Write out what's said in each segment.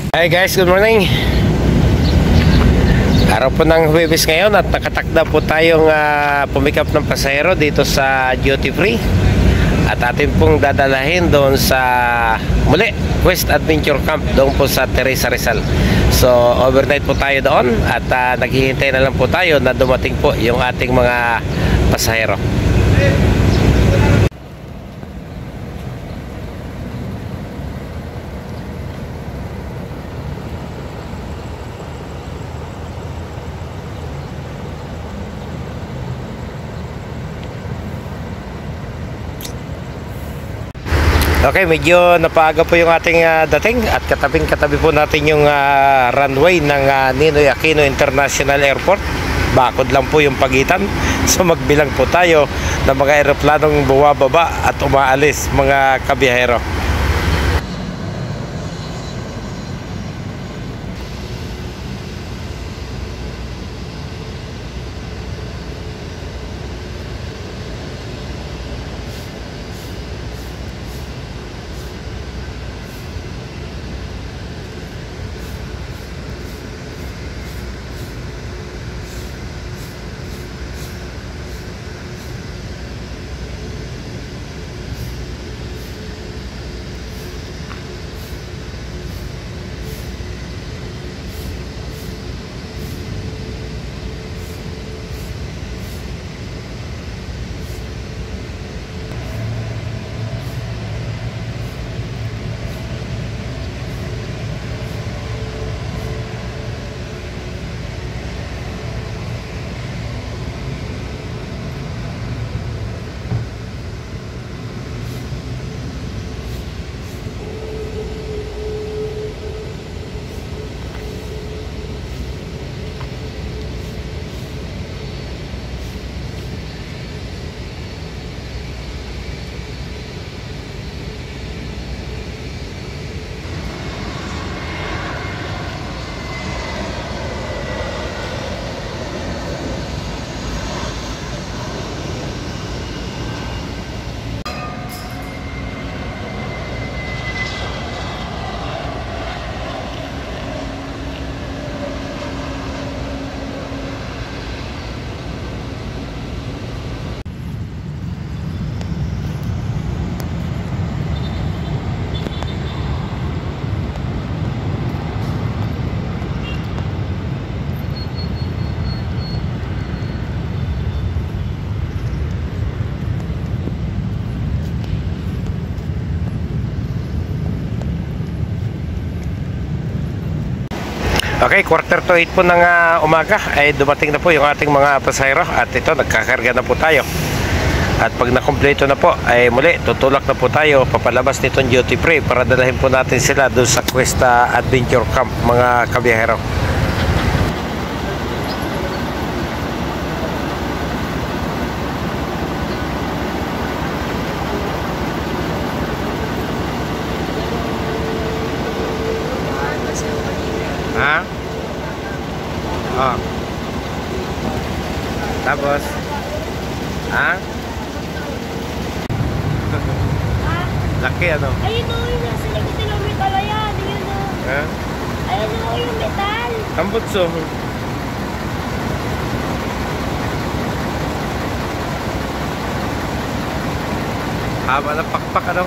Hi guys, good morning. Araw po ng Huwebes ngayon at nakatakda po tayong pumikap ng pasahero dito sa duty free. At atin pong dadalahin doon sa muli, Quest Adventure Camp doon po sa Teresa Rizal. So overnight po tayo doon at naghihintay na lang po tayo na dumating po yung ating mga pasahero. Okay, medyo napaaga po yung ating dating at katabing-katabi po natin yung runway ng Ninoy Aquino International Airport. Bakod lang po yung pagitan. So magbilang po tayo ng mga eroplanong bumababa at umaalis mga kabiyahero. Okay, 7:45 po ng umaga ay dumating na po yung ating mga pasahero at ito nagkakarga na po tayo. At pag nakumpleto na po ay muli tutulak na po tayo papalabas nitong duty free para dalahin po natin sila doon sa Quest Adventure Camp mga kabiyahero. Ha? Oh. Tapos? Ha? Laki ano? Ayun o, yung nasa likod ng metal. Ayan, yun o. Ha? Ayun o, yung metal. Kambutso. Haba ng pakpak ano?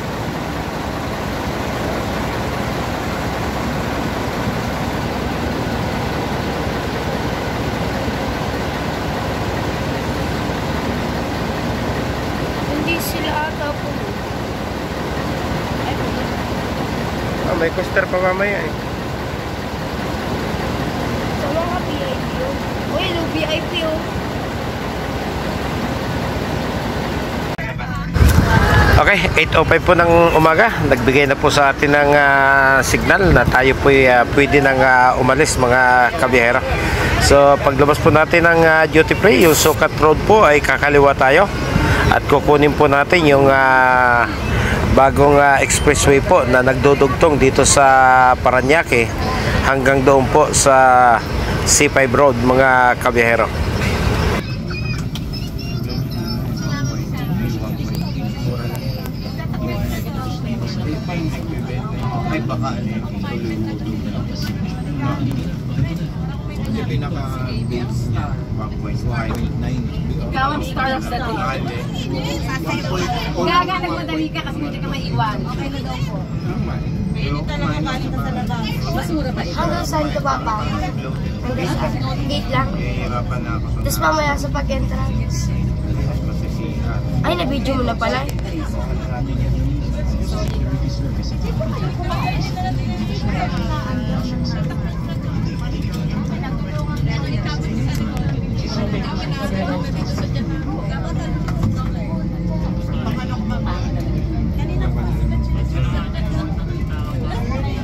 Hindi sila ata po. Oh, may coaster pa mamaya eh. Sa mga VIP o. Uy, no VIP o. Okay, 8:05 po ng umaga. Nagbigay na po sa atin ng signal na tayo po pwede nang umalis mga kabiyahero. So paglabas po natin ng duty free, yung Sukat Road po ay kakaliwa tayo. At kukunin po natin yung bagong expressway po na nagdudugtong dito sa Parañaque hanggang doon po sa C5 Road mga kabiyahero. Ay, baka ano yung tuloy mo doon. Kasi pinaka-base niya, 1.9. Ikaw ang star of the day. Gaga, nagmadali ka kasi hindi ka maiwan. Okay na daw po. Mainit talaga galing ka sa labas. Mas mura pa ito. Hanggang saan ka ba pa? Hanggang saan? Gate lang. Hihirapan na ako. Tapos mamaya sa pag-entrance. Masisihan. Ay, na-video mo na pala.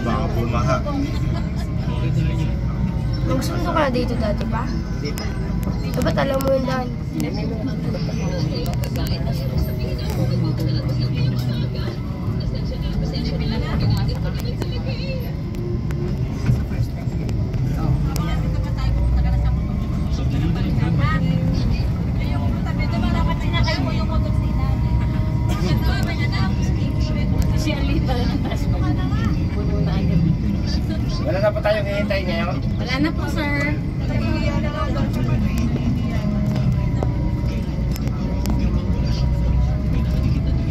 Baka bumaha. Magsundo ka na dito dati pa? Hindi pa. Dapat alam mo yun daan. Si Alita lang ang taas mo. Puno na agad. Wala na po tayong hihintay ngayon. Wala na po, sir.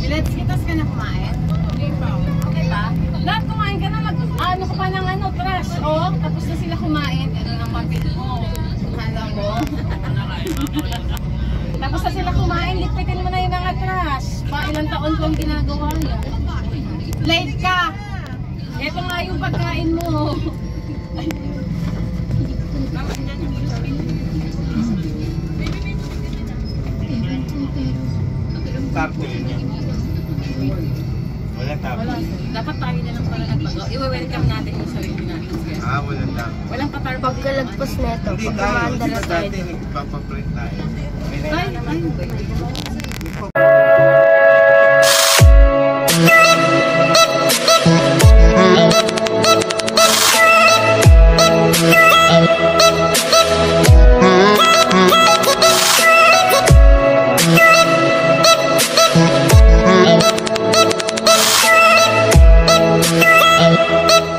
Let's kitas ka na kumain? Okay pa. Okay pa? Lahat kumain ka na, ano ka pa ng ano, trash, oh. Tapos na sila kumain. Ano ang papel mo? Akala mo? Tapos na sila kumain, litpitin mo na yung mga trash. Pa ilang taon kong ginagawa yan. Late ka! Ito nga yung pagkain mo. Tarpo yun yan. Wala tarpo. Wala. Dapat tayo na lang pala nagpagawa. I-welcome natin yung sarili natin. Ah, walang tarpo. Walang patarpo. Pagkalagpas neto, Hindi pag tayo. kumaanda Di na ba tayo. dati nagpapaprint tayo? Ay, ay, Thank you.